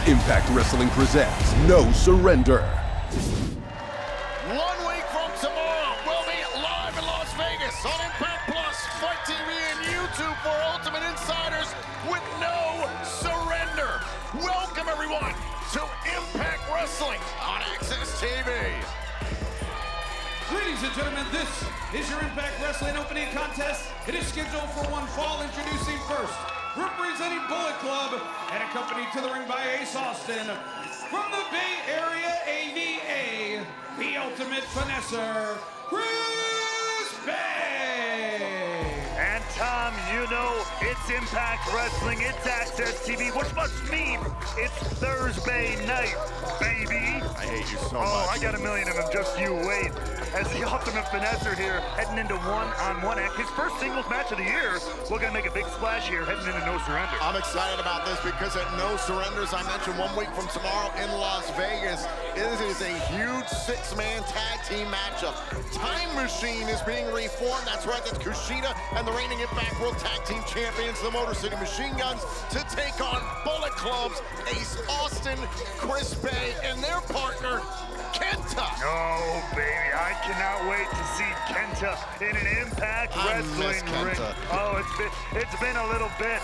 Impact Wrestling presents No Surrender. 1 week from tomorrow, we'll be live in Las Vegas on Impact Plus, Fight TV, and YouTube for Ultimate Insiders with No Surrender. Welcome, everyone, to Impact Wrestling on Access TV. Ladies and gentlemen, this is your Impact Wrestling opening contest. It is scheduled for one fall. Introducing first, representing Bullet Club and accompanied to the ring by Ace Austin, from the Bay Area AVA, the Ultimate Finesser, Chris Bey. And Tom, you know it's Impact Wrestling, it's Access TV, which must mean it's Thursday night, baby. I hate you so Oh, much. I got a million of them, just you wait. As the Ultimate Finesser here, heading into one-on-one act. His first singles match of the year. We're gonna make a big splash here, heading into No Surrender. I'm excited about this because at No Surrender, as I mentioned, 1 week from tomorrow in Las Vegas, it is a huge six-man tag team matchup. Time Machine is being reformed. That's right, that's Kushida and the reigning Impact World Tag Team Champions, the Motor City Machine Guns, to take on Bullet Club's Ace Austin, Chris Bey, and their partner, Kenta. Oh, baby, I cannot wait to see Kenta in an Impact Wrestling ring. Oh, it's been a little bit.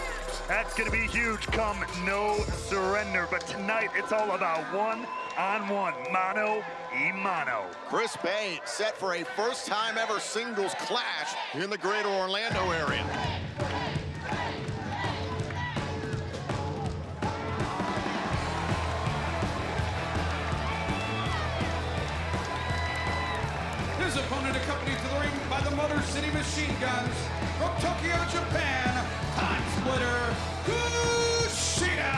That's gonna be huge come No Surrender. But tonight, it's all about one-on-one, mano y mano. Chris Bey set for a first-time ever singles clash in the greater Orlando area. His opponent accompanied to the ring by the Motor City Machine Guns, from Tokyo, Japan, Time Splitter, Kushida.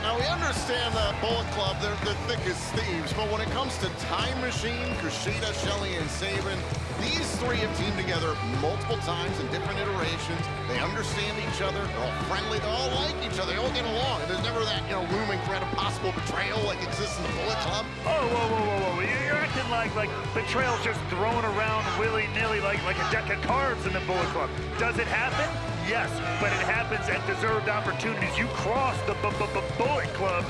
Now, we understand the Bullet Club, they're thick as thieves, but when it comes to Time Machine, Kushida, Shelley, and Sabin, these three have teamed together multiple times in different iterations. They understand each other, they're all friendly, they all like each other, they all get along, and there's never that, looming threat of possible betrayal like exists in the Bullet Club. Oh, whoa. You're acting like betrayal's just thrown around willy-nilly like a deck of cards in the Bullet Club. Does it happen? Yes, but it happens at deserved opportunities. You cross the Bullet Club,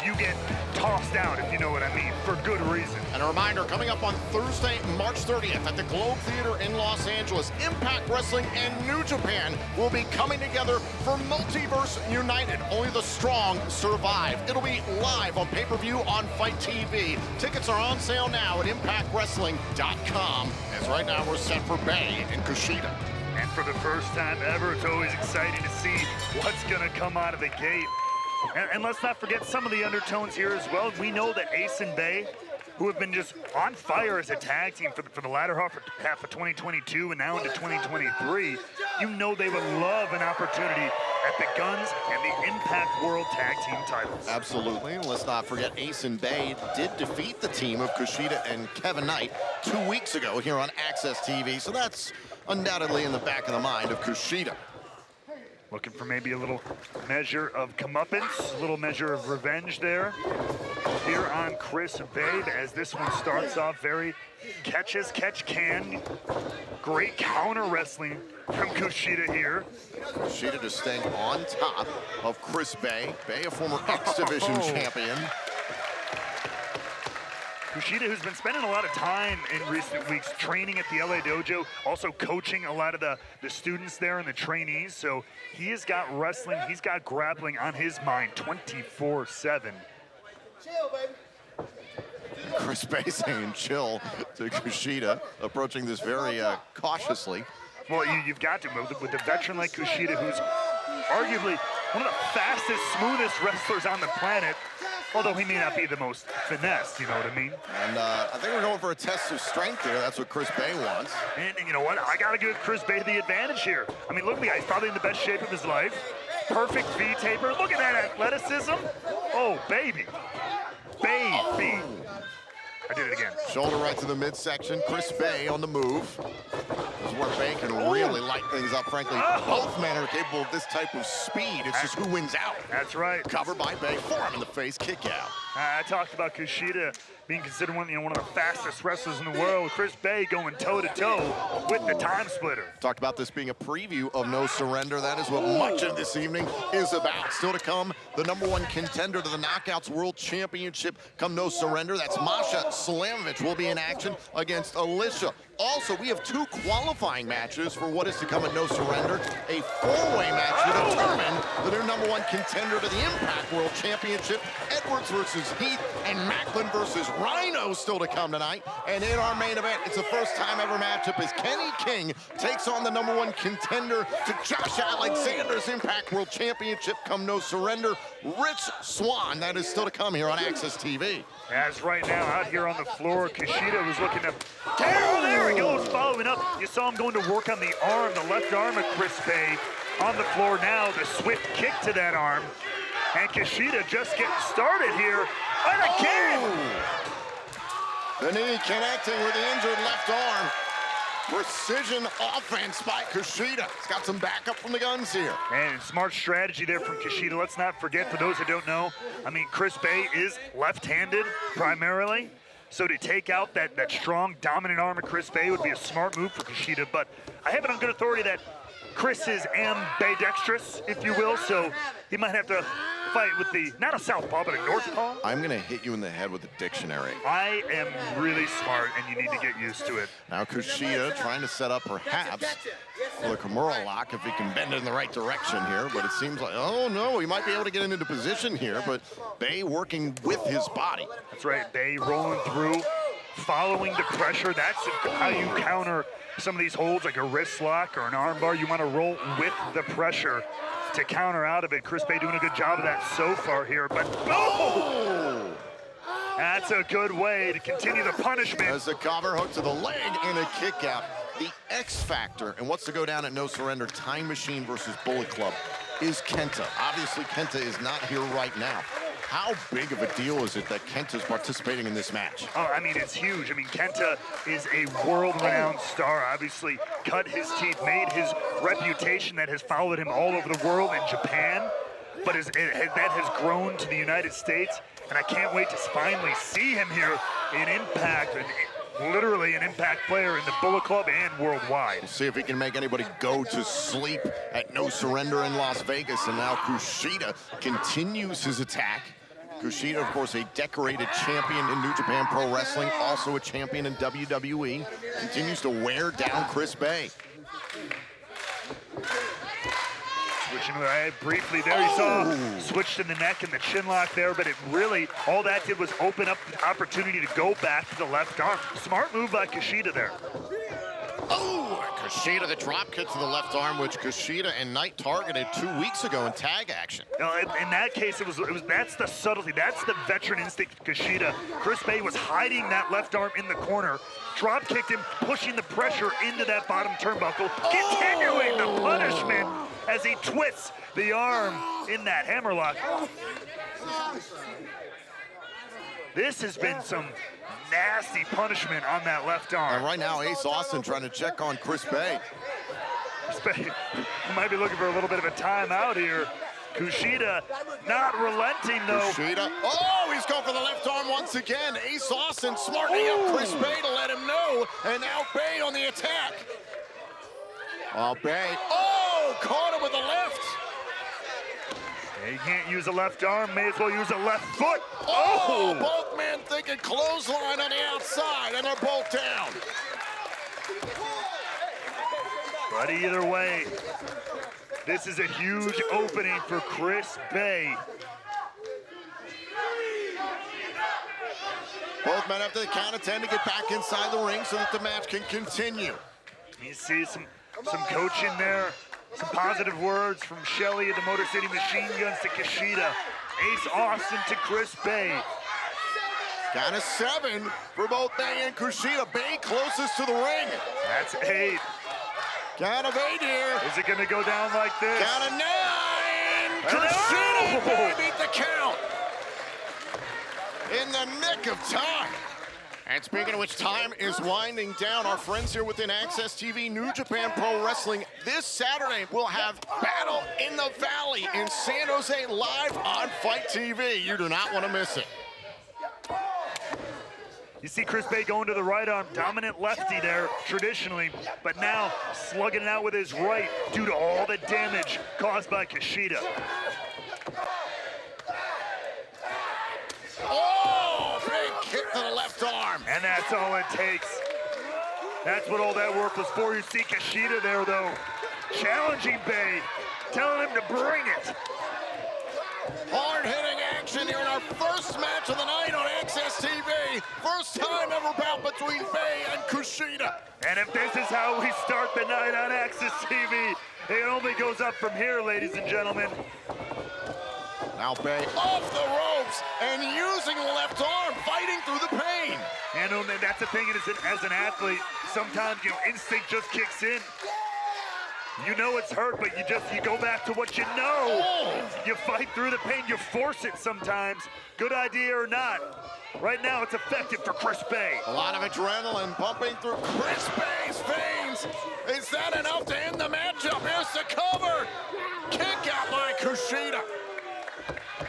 you get tossed out, if you know what I mean, for good reason. And a reminder, coming up on Thursday, March 30th at the Globe Theater in Los Angeles, Impact Wrestling and New Japan will be coming together for Multiverse United. Only the strong survive. It'll be live on pay-per-view on Fight TV. Tickets are on sale now at ImpactWrestling.com. As right now we're set for Bey and Kushida. And for the first time ever, it's always exciting to see what's gonna come out of the gate. And let's not forget some of the undertones here as well. We know that Ace and Bey, who have been just on fire as a tag team for the latter half of 2022 and now into 2023, you know they would love an opportunity at the Guns and the Impact World Tag Team titles. Absolutely, and let's not forget Ace and Bey did defeat the team of Kushida and Kevin Knight 2 weeks ago here on Access TV, so that's undoubtedly in the back of the mind of Kushida. Looking for maybe a little measure of comeuppance, a little measure of revenge there. Here on Chris Bey, as this one starts off very catch as catch can. Great counter wrestling from Kushida here. Kushida just staying on top of Chris Bey. Bey, a former X Division champion. Kushida, who's been spending a lot of time in recent weeks training at the LA Dojo, also coaching a lot of the students there and the trainees. So he has got wrestling, he's got grappling on his mind 24/7. Chill, baby. Chris Bey saying chill to Kushida, approaching this very cautiously. Well, you've got to, with a veteran like Kushida, who's arguably one of the fastest, smoothest wrestlers on the planet, although he may not be the most finesse, you know what I mean? And I think we're going for a test of strength here. That's what Chris Bey wants. And you know what? I got to give Chris Bey the advantage here. I mean, look at the guy. He's probably in the best shape of his life. Perfect V-taper. Look at that athleticism. Oh, baby. Baby. I did it again. Shoulder right to the midsection. Chris Bey on the move. This is where Bey can really light things up, frankly. Both men are capable of this type of speed. It's just who wins out. That's right. Covered by Bey. Forearm in the face. Kick out. I talked about Kushida being considered one of the fastest wrestlers in the world. Chris Bey going toe-to-toe with the time splitter. Talked about this being a preview of No Surrender. That is what much of this evening is about. Still to come, the #1 contender to the Knockouts World Championship come No Surrender. That's Masha Slamovich will be in action against Alicia. Also, we have 2 qualifying matches for what is to come at No Surrender. A 4-way match to determine the new #1 contender to the Impact World Championship. Edwards versus Heath and Macklin versus Rhino still to come tonight. And in our main event, it's a first-time ever matchup as Kenny King takes on the #1 contender to Josh Alexander's Impact World Championship come No Surrender. Rich Swann, that is still to come here on Access TV. As right now, out here on the floor, Kushida was looking to tear. There he goes, following up. You saw him going to work on the arm, the left arm of Chris Bey. On the floor now, the swift kick to that arm. And Kushida just getting started here. And again! The knee connecting with the injured left arm. Precision offense by Kushida. He's got some backup from the guns here. And smart strategy there from Kushida. Let's not forget, for those that don't know, I mean, Chris Bey is left-handed primarily. So to take out that strong, dominant arm of Chris Bey would be a smart move for Kushida. But I have it on good authority that Chris is ambidextrous, if you will, so he might have to fight with the, not a southpaw, but a northpaw. I'm gonna hit you in the head with a dictionary. I am really smart, and you need to get used to it. Now Kushida trying to set up perhaps for a Kimura lock if he can bend it in the right direction here, but it seems like, oh no, he might be able to get into position here, but Bey working with his body. That's right, Bey rolling through, following the pressure. That's how you counter some of these holds, like a wrist lock or an arm bar. You want to roll with the pressure to counter out of it. Chris Bey doing a good job of that so far here, but oh! That's a good way to continue the punishment. As the cover hook to the leg and a kick out. The X factor and what's to go down at No Surrender, Time Machine versus Bullet Club, is Kenta. Obviously, Kenta is not here right now. How big of a deal is it that Kenta's participating in this match? Oh, I mean, it's huge. I mean, Kenta is a world-renowned star, obviously cut his teeth, made his reputation that has followed him all over the world in Japan, but that has grown to the United States, and I can't wait to finally see him here in Impact, literally an Impact player in the Bullet Club and worldwide. We'll see if he can make anybody go to sleep at No Surrender in Las Vegas, and now Kushida continues his attack. Kushida, of course, a decorated champion in New Japan Pro Wrestling, also a champion in WWE, continues to wear down Chris Bey. Switching right briefly there, you saw switched in the neck and the chin lock there, but it really, all that did was open up the opportunity to go back to the left arm. Smart move by Kushida there. Oh, Kushida, the drop kick to the left arm, which Kushida and Knight targeted 2 weeks ago in tag action. In that case, that's the subtlety, that's the veteran instinct of Kushida. Chris Bey was hiding that left arm in the corner, drop kicked him, pushing the pressure into that bottom turnbuckle, continuing the punishment as he twists the arm in that hammerlock. This has been some nasty punishment on that left arm. And right now, Ace Austin trying to check on Chris Bey. He might be looking for a little bit of a timeout here. Kushida not relenting though. Kushida, oh, he's going for the left arm once again. Ace Austin smartening up Chris Bey to let him know, and now Bey on the attack. Oh, Bey, oh, caught him with the left. He can't use a left arm, may as well use a left foot. Oh, both men thinking clothesline on the outside, and they're both down. But either way, this is a huge opening for Chris Bey. Both men have to count of 10 to get back inside the ring so that the match can continue. You see some coaching there. Some positive words from Shelley of the Motor City Machine Guns to Kushida. Ace Austin to Chris Bey. Count of 7 for both Bey and Kushida. Bey closest to the ring. That's 8. Count of 8 here. Is it gonna go down like this? Count of 9. Kushida, Bey beat the count. In the nick of time. And speaking of which, time is winding down. Our friends here within Access TV, New Japan Pro Wrestling, this Saturday we'll have Battle in the Valley in San Jose live on Fight TV. You do not want to miss it. You see Chris Bey going to the right arm, dominant lefty there traditionally, but now slugging it out with his right due to all the damage caused by Kushida. Oh, big kick to the left arm. And that's all it takes. That's what all that work was for. You see Kushida there, though, challenging Bey, telling him to bring it. Hard-hitting action here in our first match of the night on Access TV. First time ever bout between Bey and Kushida. And if this is how we start the night on Access TV, it only goes up from here, ladies and gentlemen. Now Bey off the ropes and using the left arm, fighting through the pain. And that's the thing, as an athlete, sometimes instinct just kicks in. You know it's hurt, but you go back to what you know. Oh. You fight through the pain, you force it sometimes. Good idea or not. Right now it's effective for Chris Bey. A lot of adrenaline pumping through Chris Bey's veins. Is that enough to end the matchup? Here's the cover. Kick out by Kushida.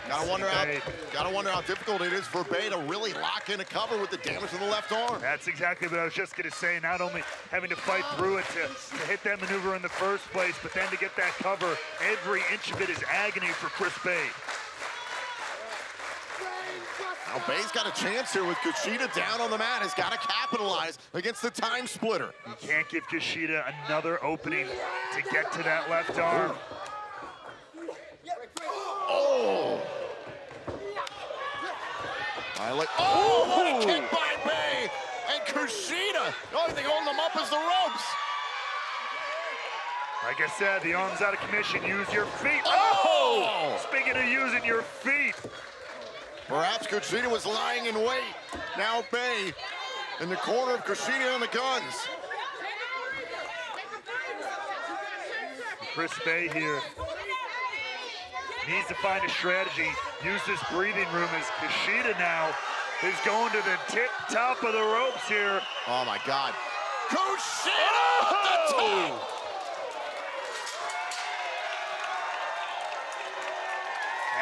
Gotta wonder how difficult it is for Bey to really lock in a cover with the damage to the left arm. That's exactly what I was just gonna say. Not only having to fight through it to hit that maneuver in the first place, but then to get that cover, every inch of it is agony for Chris Bey. Now Bey's got a chance here with Kushida down on the mat. He's got to capitalize against the time splitter. You can't give Kushida another opening to get to that left arm. Oh! What a kick by Bey! And Kushida, the only thing holding them up is the ropes. Like I said, the arm's out of commission. Use your feet. Oh! Speaking of using your feet. Perhaps Kushida was lying in wait. Now Bey in the corner of Kushida and the guns. Chris Bey here needs to find a strategy. Use this breathing room as Kushida now is going to the top of the ropes here. Oh my God. Kushida at the top!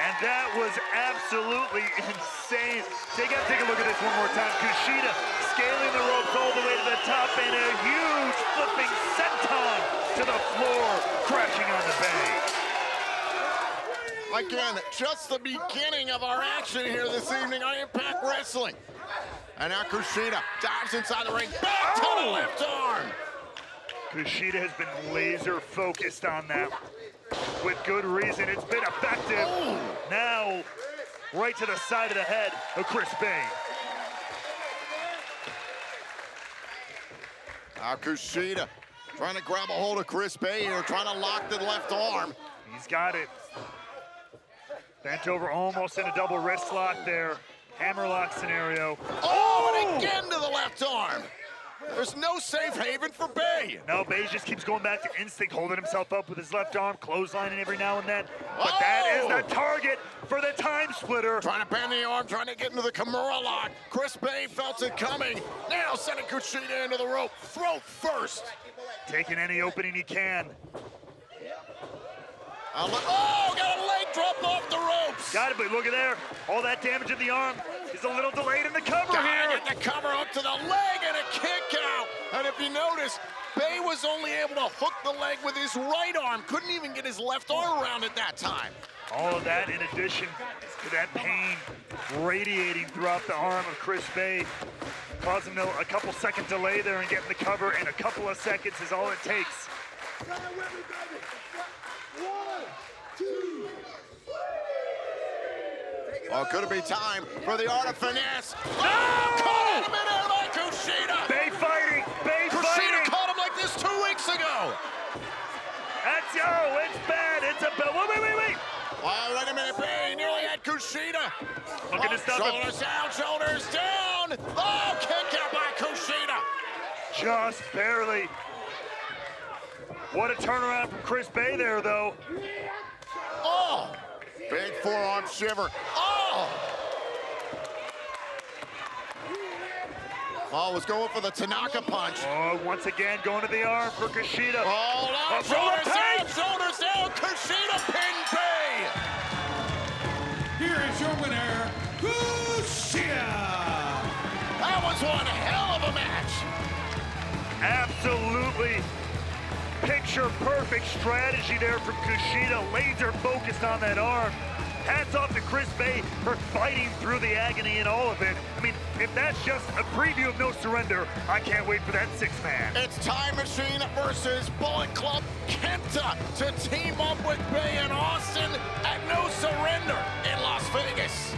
And that was absolutely insane. Take a look at this one more time. Kushida scaling the ropes all the way to the top and a huge flipping senton to the floor, crashing on the Bey. Again, just the beginning of our action here this evening on Impact Wrestling. And now Kushida dives inside the ring, back to the left arm. Kushida has been laser focused on that with good reason. It's been effective. Now, right to the side of the head of Chris Bey. Now Kushida trying to grab a hold of Chris Bey here, trying to lock the left arm. He's got it. Bent over almost in a double wrist lock there. Hammerlock scenario. And again to the left arm. There's no safe haven for Bey. No, Bey just keeps going back to instinct, holding himself up with his left arm, clotheslining every now and then. But that is the target for the time splitter. Trying to bend the arm, trying to get into the Kimura lock. Chris Bey felt it coming. Now sending Kushida into the rope. Throat first. Taking any opening he can. Got a leg dropped off the ropes. Got it, but look at there. All that damage in the arm is a little delayed in the cover here. Get the cover up to the leg and a kick out. And if you notice, Bey was only able to hook the leg with his right arm. Couldn't even get his left arm around at that time. All of that in addition to that pain radiating throughout the arm of Chris Bey, causing a couple second delay there and getting the cover in a couple of seconds is all it takes. Could it be time for the art of finesse? Caught in midair by Kushida! Bey fighting! Kushida caught him like this 2 weeks ago! It's bad! It's a bell. Wait! Oh, wait a minute, Bey nearly had Kushida! Looking to stop him. Shoulders down! Oh, kick out by Kushida! Just barely. What a turnaround from Chris Bey there, though. Oh! Big forearm shiver. Was going for the Tanaka punch. Once again, going to the arm for Kushida. Hold on, shoulders down, Kushida pin Bey. Here is your winner, Kushida. That was was one hell of a match. Absolutely picture-perfect strategy there from Kushida, laser focused on that arm. Hats off to Chris Bey for fighting through the agony in all of it. I mean, if that's just a preview of No Surrender, I can't wait for that six-man. It's Time Machine versus Bullet Club. Kenta to team up with Bey and Austin at No Surrender in Las Vegas.